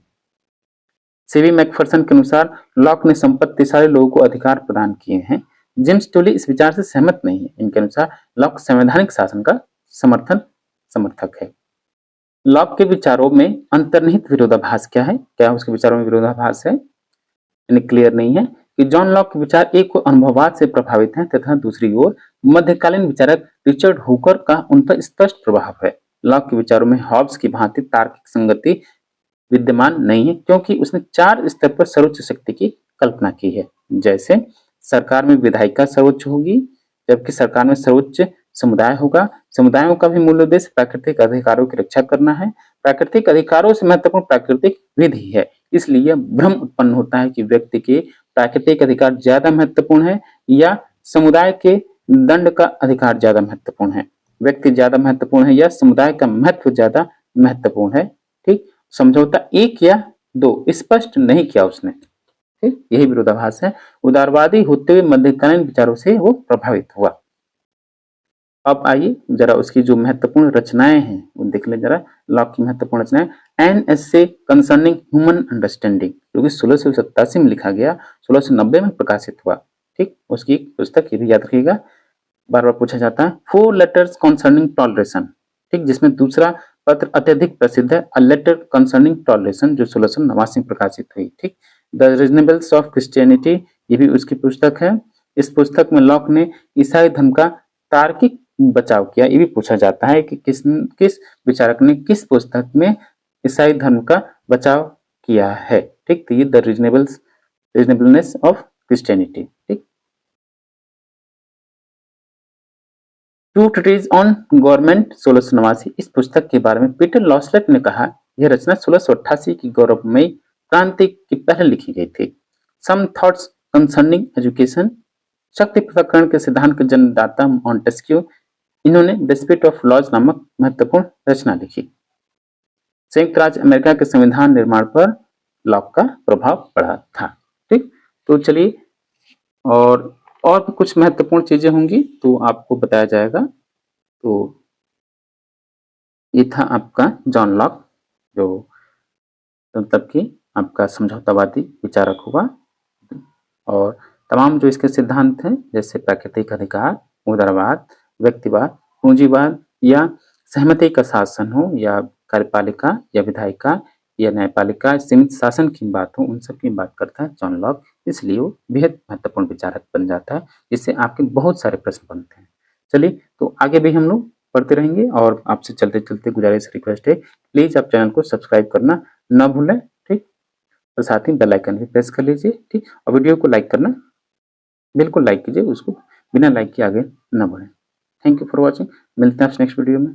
सीबी मैकफरसन के अनुसार लॉक ने संपत्तिशाली लोगों को अधिकार प्रदान किए हैं। जेम्स टोली इस विचार से सहमत नहीं है। इनके अनुसार लॉक संवैधानिक शासन का समर्थक है। लॉक के विचारों में अंतर्निहित विरोधाभास क्या है? क्या उसके विचारों में विरोधाभास है? यानी क्लियर नहीं है कि जॉन लॉक के विचार एक ओर अनुभववाद से प्रभावित हैं तथा दूसरी ओर मध्यकालीन विचारक रिचर्ड हुकर का उन पर स्पष्ट प्रभाव है। लॉक के विचारों में हॉब्स की भांति तार्किक संगति विद्यमान नहीं है, क्योंकि उसने 4 स्तर पर सर्वोच्च शक्ति की कल्पना की है। जैसे सरकार में विधायिका सर्वोच्च होगी, जबकि सरकार में सर्वोच्च समुदाय होगा। समुदायों का भी मूल उद्देश्य प्राकृतिक अधिकारों की रक्षा करना है। प्राकृतिक अधिकारों से महत्वपूर्ण प्राकृतिक विधि है। इसलिए यह भ्रम उत्पन्न होता है कि व्यक्ति के प्राकृतिक अधिकार ज्यादा महत्वपूर्ण है या समुदाय के दंड का अधिकार ज्यादा महत्वपूर्ण है। व्यक्ति ज्यादा महत्वपूर्ण है या समुदाय का महत्व ज्यादा महत्वपूर्ण है। ठीक, समझौता 1 या 2 स्पष्ट नहीं किया उसने। ठीक, यही विरोधाभास है। उदारवादी होते हुए मध्यकालीन विचारों से वो प्रभावित हुआ। अब आइए जरा उसकी जो महत्वपूर्ण रचनाएं हैं वो देख ले जरा। लॉक की महत्वपूर्ण रचनाएं, an essay concerning human understanding, जो कि 1687 में लिखा गया, 1690 में प्रकाशित हुआ। ठीक, उसकी एक पुस्तक, ये भी याद रखिएगा, बार बार पूछा जाता है। 4 लेटर्स कंसर्निंग टॉलरेशन, ठीक, जिसमें दूसरा पत्र अत्यधिक प्रसिद्ध है, अ लेटर कंसर्निंग टॉलरेशन, जो 1689 में प्रकाशित हुई। ठीक, द रीजनेबल्स ऑफ क्रिश्चियनिटी, ये भी उसकी पुस्तक है। इस पुस्तक में लॉक ने ईसाई धर्म का तार्किक बचाव किया। ये भी पूछा जाता है कि किस विचारक ने किस पुस्तक में ईसाई धर्म का बचाव किया है। ठीक, तो ये द रीजनेबलनेस ऑफ क्रिश्चियनिटी। ठीक, टू ट्रीटीज ऑन गवर्नमेंट 1689, इस पुस्तक के बारे में पीटर लॉसलेट ने कहा, यह रचना 1688 की गौरवमयी क्रांति की पहले लिखी गई थी। सम थॉट्स कंसर्निंग एजुकेशन, शक्ति पृथक्करण के सिद्धांत के जन्मदाता मॉन्टेस्क्यू, इन्होंने द स्पिरिट ऑफ लॉज नामक महत्वपूर्ण रचना लिखी। संयुक्त राज्य अमेरिका के संविधान निर्माण पर लॉक का प्रभाव पड़ा था। ठीक, तो चलिए और भी कुछ महत्वपूर्ण चीजें होंगी तो आपको बताया जाएगा। तो ये था आपका जॉन लॉक, जो मतलब कि आपका समझौतावादी विचारक हुआ। और तमाम जो इसके सिद्धांत हैं, जैसे प्राकृतिक अधिकार, उदारवाद, व्यक्तिवाद, पूंजीवाद या सहमति का शासन हो, या कार्यपालिका या विधायिका या न्यायपालिका सीमित शासन की बात हो, उन सब की बात करता है जॉन लॉक। इसलिए वो बेहद महत्वपूर्ण विचारक बन जाता है, जिससे आपके बहुत सारे प्रश्न बनते हैं। चलिए, तो आगे भी हम लोग पढ़ते रहेंगे और आपसे चलते चलते गुजारिश रिक्वेस्ट है, प्लीज आप चैनल को सब्सक्राइब करना न भूलें। ठीक, तो साथ ही बेल आइकन भी प्रेस कर लीजिए। ठीक, और वीडियो को लाइक करना बिल्कुल लाइक कीजिए, उसको बिना लाइक के आगे न बढ़े। Thank you for watching. मिलते हैं नेक्स्ट वीडियो में।